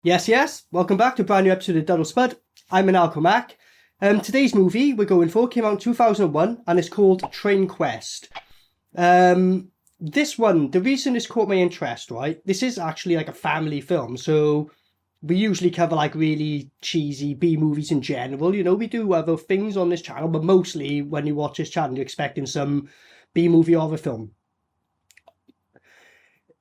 Yes, welcome back to a brand new episode of DUD or SPUD. I'm Maniacal Mac. Today's movie we're going for came out in 2001 and it's called Train Quest. This one, the reason this caught my interest, right? This is actually like a family film, so we usually cover like really cheesy B movies in general. You know, we do other things on this channel, but mostly when you watch this channel, you're expecting some B movie horror film.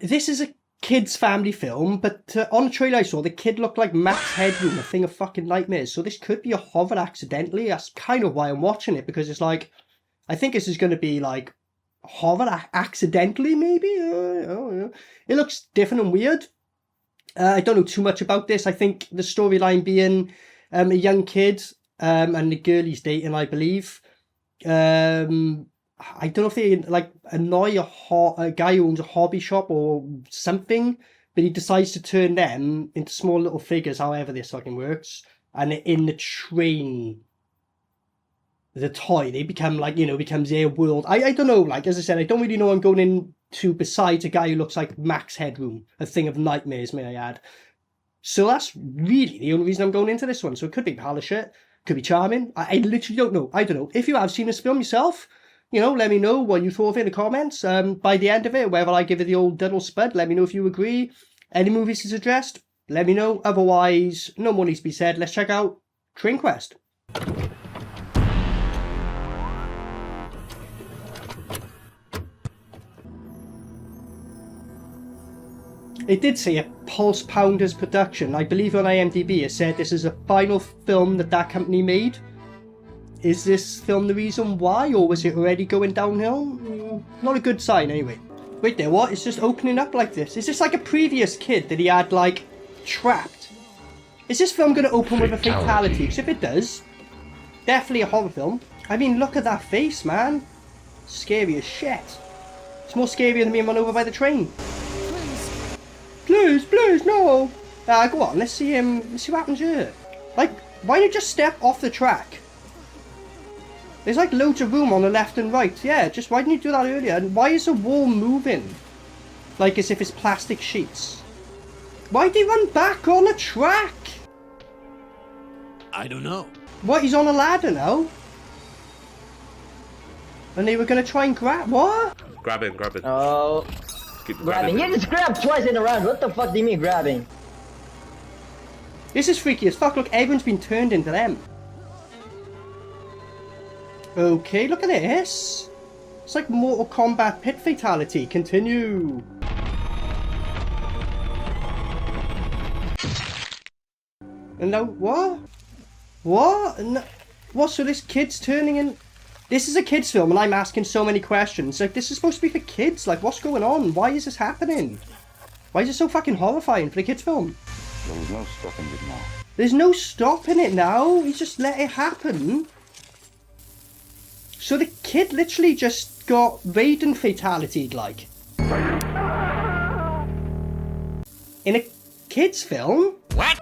This is a kids' family film, but on the trailer I saw, the kid looked like Max Headroom, a thing of fucking nightmares. So this could be a horror accidentally. That's kind of why I'm watching it, because it's like, I think this is going to be like horror accidentally, maybe? It looks different and weird. I don't know too much about this. I think the storyline being a young kid and the girl he's dating, I believe. I don't know if they like annoy a guy who owns a hobby shop or something, but he decides to turn them into small little figures, however this fucking works. And in the train, the toy, they become like, you know, becomes their world. I don't know, like, as I said, I don't really know what I'm going into besides a guy who looks like Max Headroom, a thing of nightmares, may I add. So that's really the only reason I'm going into this one. So it could be pile of shit, could be charming. I literally don't know. I don't know. If you have seen this film yourself, you know, let me know what you thought of it in the comments. By the end of it, whether I give it the old DUD or SPUD, let me know if you agree. Any movies to suggest, let me know. Otherwise, no more needs to be said. Let's check out Train Quest. It did say a Pulse Pounders production. I believe on IMDb it said this is a final film that company made. Is this film the reason why, or was it already going downhill? Not a good sign anyway. Wait there, what? It's just opening up like this. Is this like a previous kid that he had, like, trapped? Is this film going to open with a fatality? Because if it does, definitely a horror film. I mean, look at that face, man. Scary as shit. It's more scarier than being run over by the train. Please, no. Go on, let's see what happens here. Like, why don't you just step off the track? There's like loads of room on the left and right. Yeah, just why didn't you do that earlier? And why is the wall moving? Like as if it's plastic sheets. Why'd he run back on the track? I don't know. What, he's on a ladder now? And they were going to try and grab... What? Grab it. Oh. Keep Grabbing. You just grabbed twice in a round. What the fuck do you mean grabbing? This is freaky as fuck. Look, everyone's been turned into them. Okay, look at this. It's like Mortal Kombat pit fatality. Continue. And now, what? What? No, what? So this kid's turning in... This is a kid's film and I'm asking so many questions. Like, this is supposed to be for kids. Like, what's going on? Why is this happening? Why is it so fucking horrifying for a kid's film? There's no stopping it now. There's no stopping it now. He's just let it happen. So the kid literally just got Raiden fatality'd, like. In a kid's film? What?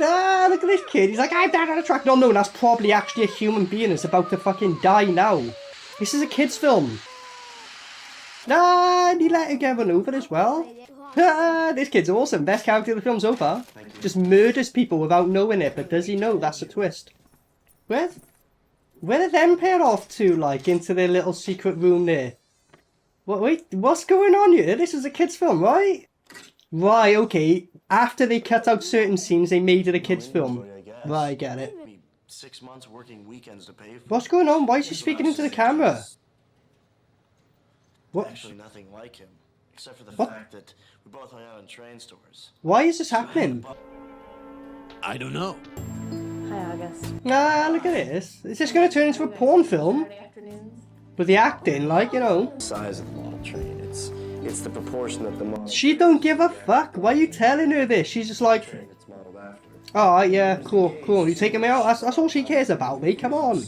Ah, look at this kid. He's like, I'm down on a track. No, that's probably actually a human being that's about to fucking die now. This is a kid's film. And he let it get run over as well. This kid's awesome. Best character of the film so far. Just murders people without knowing it, but does he know? That's a twist. Where did them pair off to, like, into their little secret room there? Wait, what's going on here? This is a kid's film, right? Right, okay. After they cut out certain scenes, they made it a kid's film. Right, I get it. 6 months working weekends to pay for. What's going on? Why is he speaking into the camera? What? Actually, nothing like him, except for the fact that we both hung out in train stores. Why is this happening? I don't know. Hi, August. Ah, look at this. Is this going to turn into a porn film? With the acting, like, you know. Size of the model train. It's the proportion that the model. She don't give a fuck. Why are you telling her this? She's just like, train it's modeled after. alright, yeah, cool. You taking me out? That's all she cares about, me. Come on.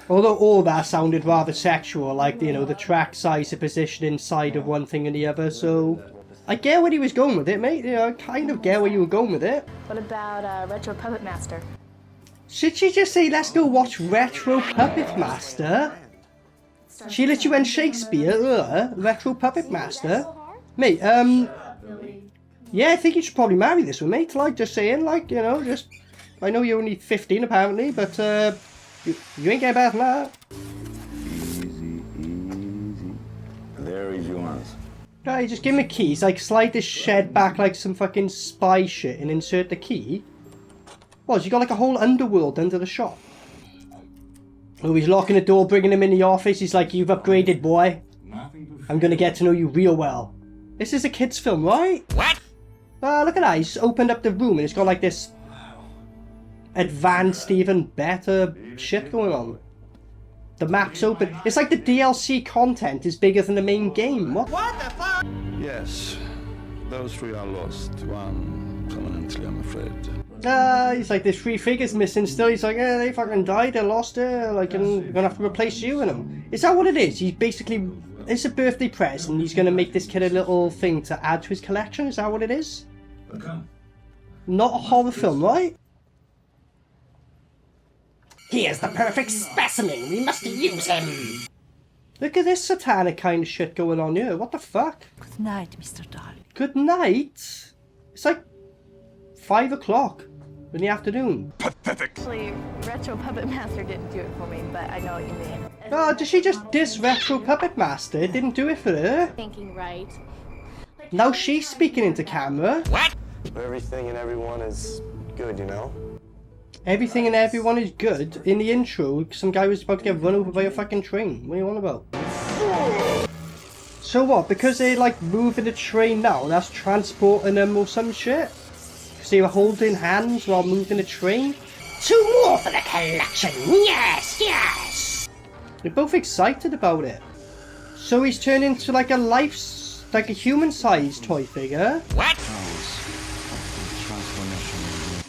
Although all that sounded rather sexual, like, you know, the track size, the position inside of one thing and the other, so... I get where he was going with it, mate. You know, I kind of get where you were going with it. What about Retro Puppet Master? Should she just say, let's go watch Retro Puppet Master? She literally went Shakespeare, Retro Puppet Master. Mate, yeah, I think you should probably marry this one, mate. Like, just saying, like, you know, just... I know you're only 15, apparently, but, you ain't getting better than that. Easy, easy. There is yours. Guy, just give him a key. He's like, slide this shed back like some fucking spy shit and insert the key. What, you got like a whole underworld under the shop? Oh, he's locking the door, bringing him in the office. He's like, you've upgraded, boy. I'm gonna get to know you real well. This is a kid's film, right? What? Look at that. He's opened up the room and it's got like this advanced, even better shit going on. The map's open. It's like the DLC content is bigger than the main game. What the fuck? Yes, those three are lost. One permanently, I'm afraid. He's like, there's 3 figures missing still. He's like, they fucking died, they lost it. Like, and we're gonna have to replace you in them. Is that what it is? He's basically, it's a birthday present. He's gonna make this kid a little thing to add to his collection. Is that what it is? Not a horror film, right? Here's the perfect specimen. We must use him. Look at this satanic kind of shit going on here. What the fuck? Good night, Mr. Darling. Good night? It's like 5 o'clock in the afternoon. Actually, Retro Puppet Master didn't do it for me, but I know what you mean. Oh, did she just diss Retro Puppet Master? It didn't do it for her. Thinking right. Now she's speaking into camera. What? Everything and everyone is good, you know? Everything and everyone is good. In the intro, some guy was about to get run over by a fucking train. What are you on about? So what? Because they're like moving the train now, that's transporting them or some shit? Because they were holding hands while moving the train? 2 more for the collection. Yes, yes. They're both excited about it. So he's turned into like like a human-sized toy figure. What?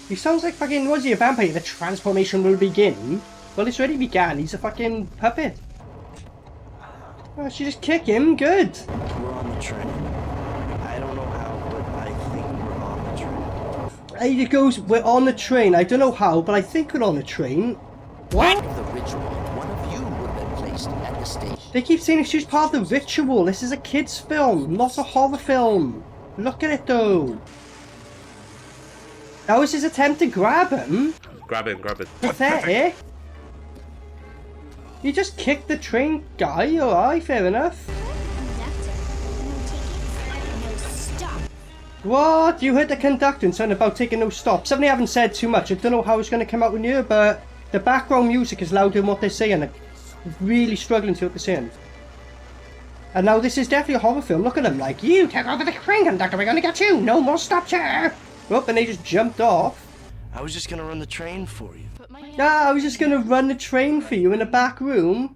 He sounds like fucking, was he a vampire? The transformation will begin. Well, it's already began. He's a fucking puppet. Oh, she just kick him. Good. We're on the train. I don't know how, but I think we're on the train. He goes, we're on the train. I don't know how, but I think we're on the train. What? The ritual. One of you would have been placed at the station. They keep saying she's part of the ritual. This is a kid's film, not a horror film. Look at it though. That was his attempt to grab him. Grab it, grab it. Pathetic. You just kicked the train guy, alright, fair enough. What? You heard the conductor and something about taking no stops. Something I haven't said too much. I don't know how it's going to come out in here, but the background music is louder than what they're saying. I'm really struggling to what they're saying. And now this is definitely a horror film. Look at them like, you take over the train conductor, we're going to get you. No more stops here. Oh, and they just jumped off. I was just gonna run the train for you. I was just going to run the train for you in the back room.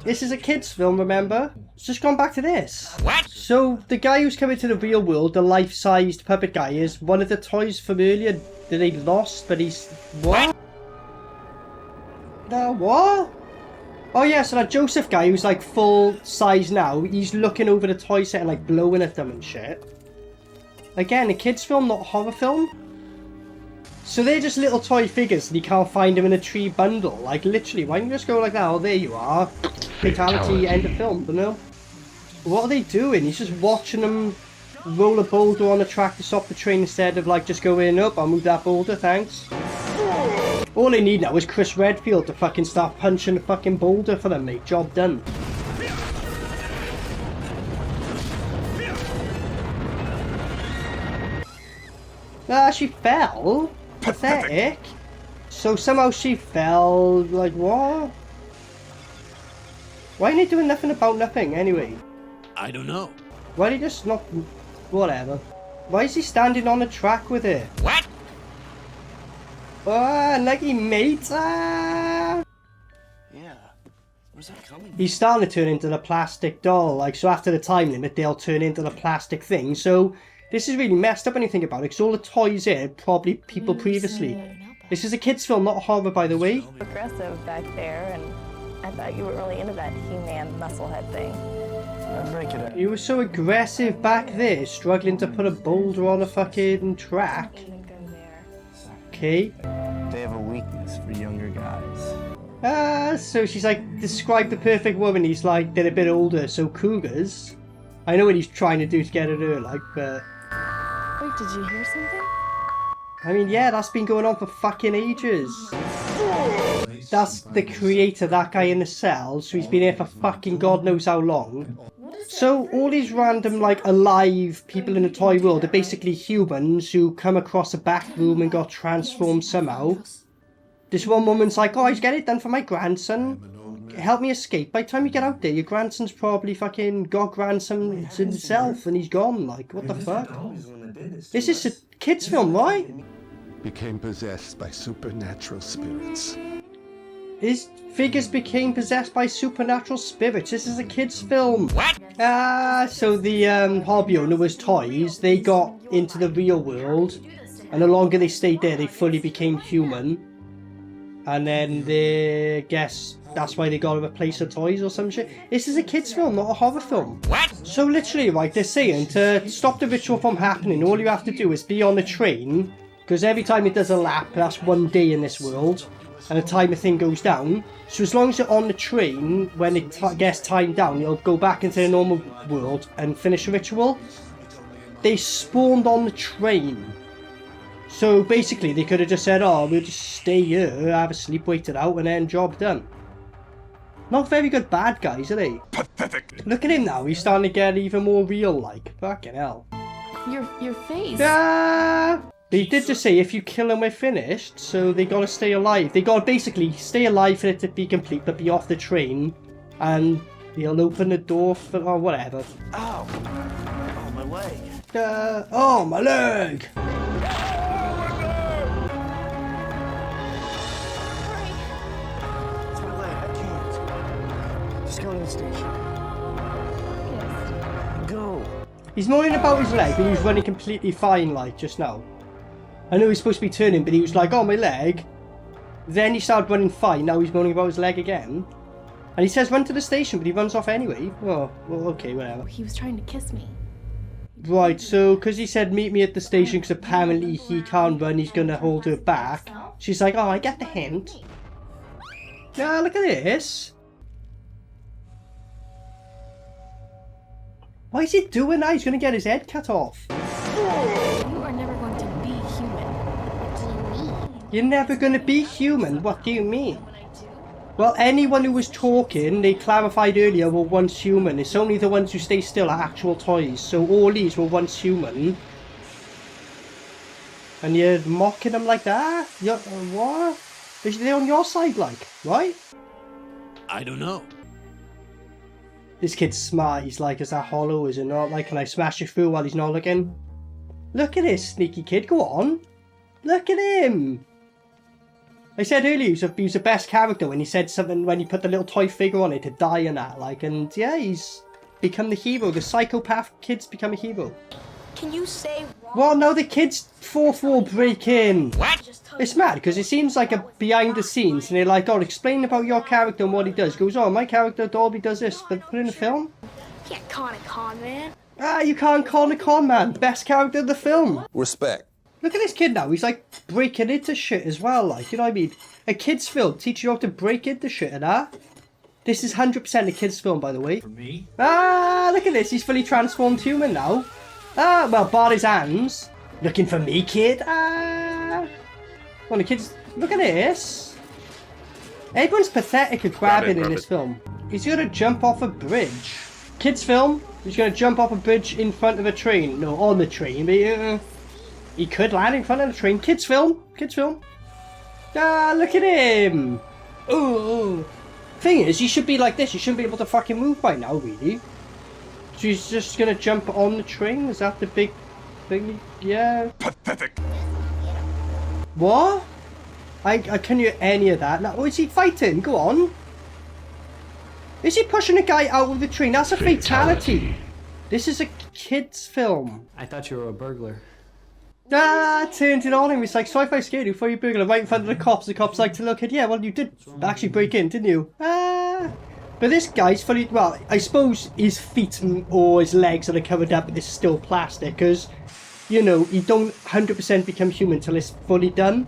This is a kid's film, remember? It's just gone back to this. What? So, the guy who's coming to the real world, the life-sized puppet guy, is one of the toys from earlier that they lost, but he's... What? What? Oh yeah, so that Joseph guy who's like full size now, he's looking over the toy set and like blowing at them and shit. Again, a kid's film, not a horror film. So they're just little toy figures and you can't find them in a tree bundle. Like literally, why don't you just go like that? Oh, there you are. Fatality, end of film, but no. What are they doing? He's just watching them roll a boulder on the track to stop the train instead of like just going up, I'll move that boulder, thanks. All they need now is Chris Redfield to fucking start punching the fucking boulder for them, mate. Job done. Ah, she fell? Pathetic. So somehow she fell, like what? Why are they doing nothing about nothing anyway? I don't know. Why are they just not... whatever. Why is he standing on the track with it? What? Ah, nuggy mate. Ah. Yeah. Where's that coming? He's starting to turn into the plastic doll. Like, so after the time limit, they'll turn into the plastic thing. So this is really messed up when you think about it, because all the toys here are probably people previously. This is a kid's film, not a horror, by the way. Aggressive back there, and I thought you were really into that He-Man musclehead thing. Break it up. You were so aggressive back there, struggling to put a boulder on a fucking track. Okay. They have a weakness for younger guys. Ah, so she's like, describe the perfect woman. He's like, they're a bit older, so cougars. I know what he's trying to do to get at her, like, but... Wait, did you hear something? I mean, yeah, that's been going on for fucking ages. That's the creator, that guy in the cell, so he's been here for fucking God knows how long. So all these random, like, alive people in the toy world are basically humans who come across a back room and got transformed somehow. This one woman's like, oh, I just get it done for my grandson. Help me escape. By the time you get out there, your grandson's probably fucking got grandson himself and he's gone. Like, what the fuck? This is a kid's film, right? Became possessed by supernatural spirits. His figures became possessed by supernatural spirits. This is a kid's film. What? So the hobby owner was toys. They got into the real world. And the longer they stayed there, they fully became human. And then they guess that's why they got to replace the toys or some shit. This is a kid's film, not a horror film. What? So literally, right, they're saying to stop the ritual from happening, all you have to do is be on the train. Because every time it does a lap, that's 1 day in this world. And the timer thing goes down. So as long as you're on the train, when it gets timed down, you'll go back into the normal world and finish the ritual. They spawned on the train. So basically they could have just said, oh, we'll just stay here, have a sleep, wait it out, and then job done. Not very good bad guys, are they? Pathetic. Look at him now, he's starting to get even more real like. Fucking hell. Your face. Ah! But he did just say if you kill them we're finished, so they gotta stay alive. They gotta basically stay alive for it to be complete, but be off the train, and he'll open the door for, or whatever. Ow! Oh, my leg. Oh, my leg! It's my leg. I can't. Just go to the station. Go. He's moaning about his leg, but he was running completely fine, like, just now. I know he's supposed to be turning, but he was like, oh, my leg. Then he started running fine, now he's moaning about his leg again. And he says run to the station, but he runs off anyway. Oh, well, okay, whatever. He was trying to kiss me. Right, so, because he said meet me at the station, because apparently he can't run, he's going to hold her back. She's like, oh, I get the hint. Yeah, look at this. Why is he doing that? He's going to get his head cut off. You are never going to be human. What do you mean? You're never going to be human? What do you mean? Well, anyone who was talking, they clarified earlier, were once human. It's only the ones who stay still are actual toys. So all these were once human. And you're mocking them like that? You're, what? They're on your side, like, right? I don't know. This kid's smart. He's like, is that hollow? Is it not? Like, can I smash it through while he's not looking? Look at this sneaky kid. Go on. Look at him. I said earlier he was the best character when he said something, when he put the little toy figure on it to die and that. Like, and yeah, he's become the hero. The psychopath kid's become a hero. Can you say Well, no, the kids 4-4 break in. What? It's mad because it seems like a behind the scenes and they're like, oh, explain about your character and what he does. Goes, oh, my character Dolby does this, but put in the film. Yeah, con man. Ah, you can't call the con man. Best character of the film. Respect. Look at this kid now. He's like breaking into shit as well. Like, you know what I mean? A kid's film teaches you how to break into shit and that. This is 100% a kid's film, by the way. For me? Ah, look at this. He's fully transformed human now. Ah, well, bar his hands. Looking for me, kid? Ah. Well, the kids, look at this. Everyone's pathetic at grabbing in this film. He's gonna jump off a bridge. Kids film. He's gonna jump off a bridge in front of a train. No, on the train, but he could land in front of the train. Kids film. Kids film. Ah, look at him. Oh. Thing is, he should be like this. He shouldn't be able to fucking move by now, really. So he's just gonna jump on the train? Is that the big thing? Yeah. Pathetic. What? I couldn't hear any of that. Now, oh, is he fighting? Go on. Is he pushing a guy out of the train? That's a fatality. This is a kid's film. I thought you were a burglar. Ah, turned it on him. It's like, so if I scared you before you burglar right in front of the cops. The cops like to look at, yeah, well, you did actually break in, didn't you? Ah. But this guy's fully, well, I suppose his feet or his legs are covered up, but it's still plastic, because, you know, you don't 100% become human till it's fully done.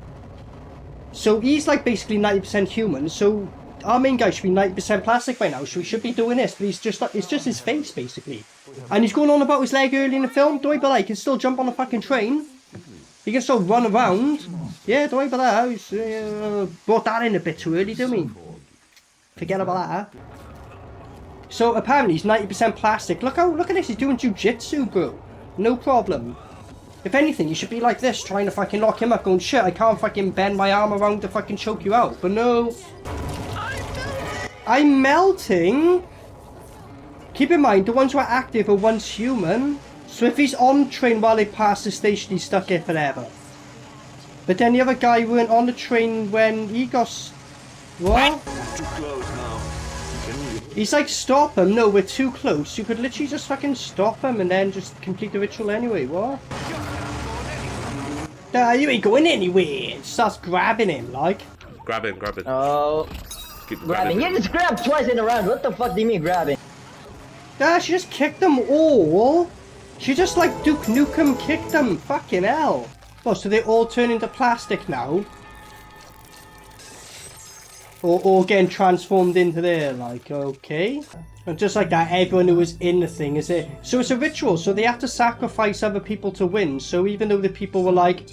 So he's like basically 90% human, so our main guy should be 90% plastic by now, so he should be doing this, but he's just like, it's just his face, basically. And he's going on about his leg early in the film. Don't worry about that, he can still jump on a fucking train. He can still run around. Yeah, don't worry about that. He's, brought that in a bit too early, didn't we? Forget about that. So apparently he's 90% plastic. Look at this, he's doing jiu-jitsu, bro. No problem. If anything, you should be like this, trying to fucking lock him up, going, shit, I can't fucking bend my arm around to fucking choke you out. But no. I'm melting? Keep in mind, the ones who are active are once human. So if he's on train while they pass the station, he's stuck here forever. But then the other guy weren't on the train when he got... What? Too close now. He's like, stop him. No, we're too close. You could literally just fucking stop him and then just complete the ritual anyway. What? Nah, you ain't going anywhere. It starts grabbing him, like. Grab it. Oh. Keep Grabbing. You just grabbed twice in a round. What the fuck do you mean grabbing? Nah, she just kicked them all. She just like Duke Nukem kicked them. Fucking hell. Oh, so they all turn into plastic now? Or getting transformed into there, like, okay. And just like that, everyone who was in the thing is it. So it's a ritual, so they have to sacrifice other people to win. So even though the people were like,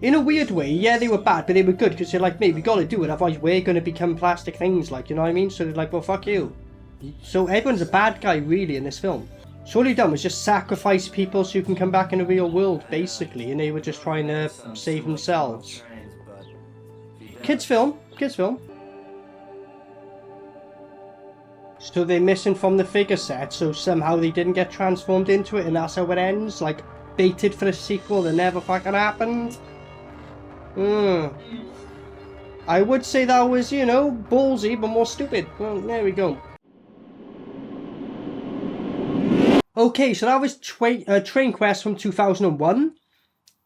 in a weird way, yeah, they were bad, but they were good, because they're like, mate, we gotta do it, otherwise we're gonna become plastic things, like, you know what I mean? So they're like, well, fuck you. So everyone's a bad guy, really, in this film. So all he done was just sacrifice people so you can come back in the real world, basically, and they were just trying to save themselves. Kids film. So they're missing from the figure set, so somehow they didn't get transformed into it, and that's how it ends, like, baited for a sequel that never fucking happened. I would say that was, you know, ballsy, but more stupid. Well, there we go. Okay, so that was Train Quest from 2001.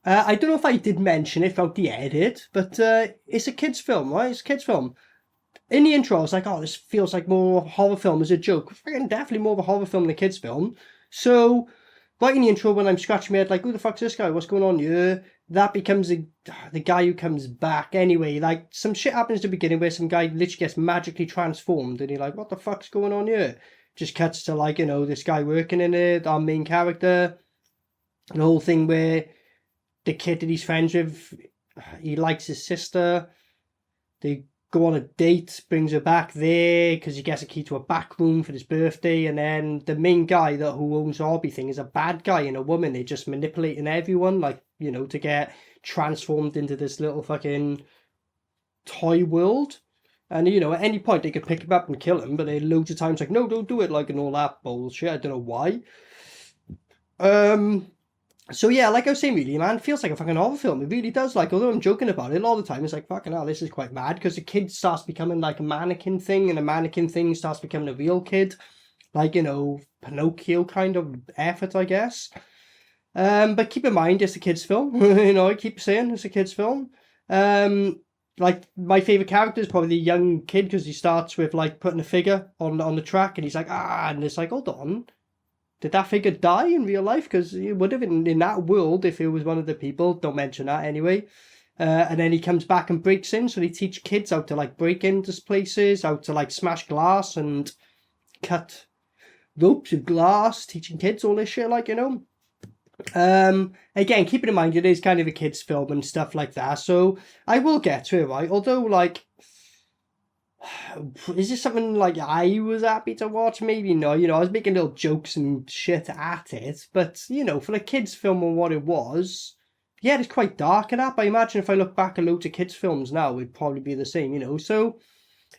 I don't know if I did mention it throughout the edit, but it's a kids film, right? It's a kids film. In the intro, I was like, oh, this feels like more of a horror film as a joke. Freaking definitely more of a horror film than a kids film. So, right in the intro, when I'm scratching my head, like, who the fuck's this guy? What's going on here? That becomes the guy who comes back anyway. Like, some shit happens at the beginning where some guy literally gets magically transformed, and you're like, what the fuck's going on here? Just cuts to, like, you know, this guy working in it, our main character. The whole thing where the kid that he's friends with, he likes his sister. They go on a date, brings her back there because he gets a key to a back room for his birthday. And then the main guy who owns the hobby thing is a bad guy and a woman. They're just manipulating everyone, like, you know, to get transformed into this little fucking toy world. And, you know, at any point they could pick him up and kill him, but they're loads of times like, no, don't do it, like, and all that bullshit. I don't know why. So yeah, like I was saying, really, man, it feels like a fucking horror film. It really does. Like, although I'm joking about it, a lot of the time it's like, fucking hell, this is quite mad, because the kid starts becoming like a mannequin thing, and a mannequin thing starts becoming a real kid. Like, you know, Pinocchio kind of effort, I guess. But keep in mind, it's a kid's film. You know, I keep saying it's a kid's film. Like, my favourite character is probably the young kid, because he starts with, like, putting a figure on the track, and he's like, and it's like, hold on. Did that figure die in real life? Because it would have in that world if it was one of the people. Don't mention that anyway. And then he comes back and breaks in. So they teach kids how to, like, break into places, how to, like, smash glass and cut ropes of glass, teaching kids all this shit, like, you know. Again, keep in mind, it is kind of a kid's film and stuff like that. So I will get to it, right? Although, like, is this something like I was happy to watch? Maybe no. You know, I was making little jokes and shit at it, but you know, for a kids' film and what it was, yeah, it's quite dark and that. But I imagine if I look back at loads of kids' films now, it'd probably be the same. You know, so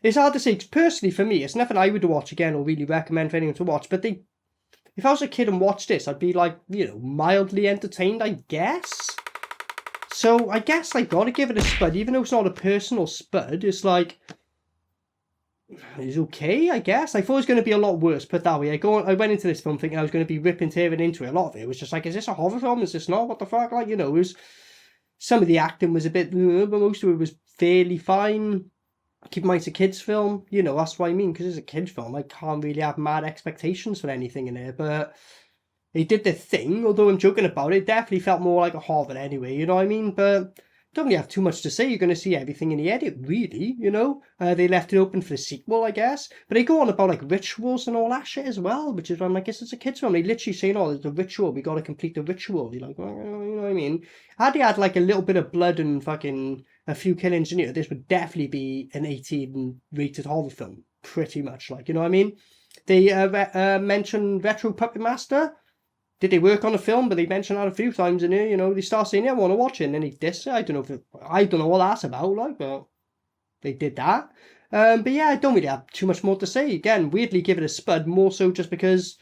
it's hard to say. 'Cause personally, for me, it's nothing I would watch again or really recommend for anyone to watch. But if I was a kid and watched this, I'd be like, you know, mildly entertained, I guess. So I guess I gotta give it a spud, even though it's not a personal spud. It's like, it's okay, I guess. I thought it was going to be a lot worse, put that way. I went into this film thinking I was going to be ripping, tearing into it. A lot of it was just like, is this a horror film? Is this not? What the fuck? Like, you know, it was, some of the acting was a bit, but most of it was fairly fine. Keep in mind, it's a kid's film. You know, that's what I mean, because it's a kid's film. I can't really have mad expectations for anything in there, but they did their thing. Although I'm joking about it, it definitely felt more like a horror anyway, you know what I mean? But don't really have too much to say. You're going to see everything in the edit, really, you know. They left it open for the sequel, I guess. But they go on about, like, rituals and all that shit as well, which is why I'm like, it's a kid's film. They literally saying, oh, there's a ritual. We got to complete the ritual. You're like, oh, you know what I mean? Had they had, like, a little bit of blood and fucking a few killings in here, this would definitely be an 18-rated horror film. Pretty much, like, you know what I mean? They mentioned Retro Puppet Master. Did they work on a film? But they mentioned that a few times in here. You know, they start saying, "Yeah, I want to watch it," and then they diss it. I don't know what that's about. Like, but they did that. But yeah, I don't really have too much more to say. Again, weirdly give it a spud, more so just because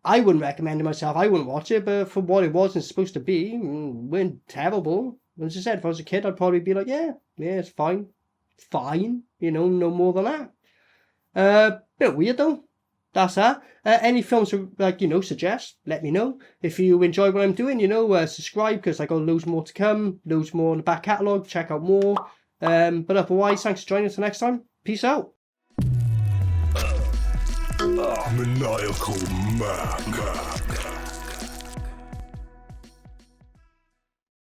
I wouldn't recommend it myself. I wouldn't watch it, but for what it was and supposed to be, it weren't terrible. As I said, if I was a kid, I'd probably be like, yeah, it's fine, you know, no more than that. Bit weird though. That's that. Any films like, you know, suggest, let me know. If you enjoy what I'm doing, you know, subscribe, because I got loads more to come, loads more in the back catalogue, check out more. But otherwise, thanks for joining us next time. Peace out. Maniacal Mac.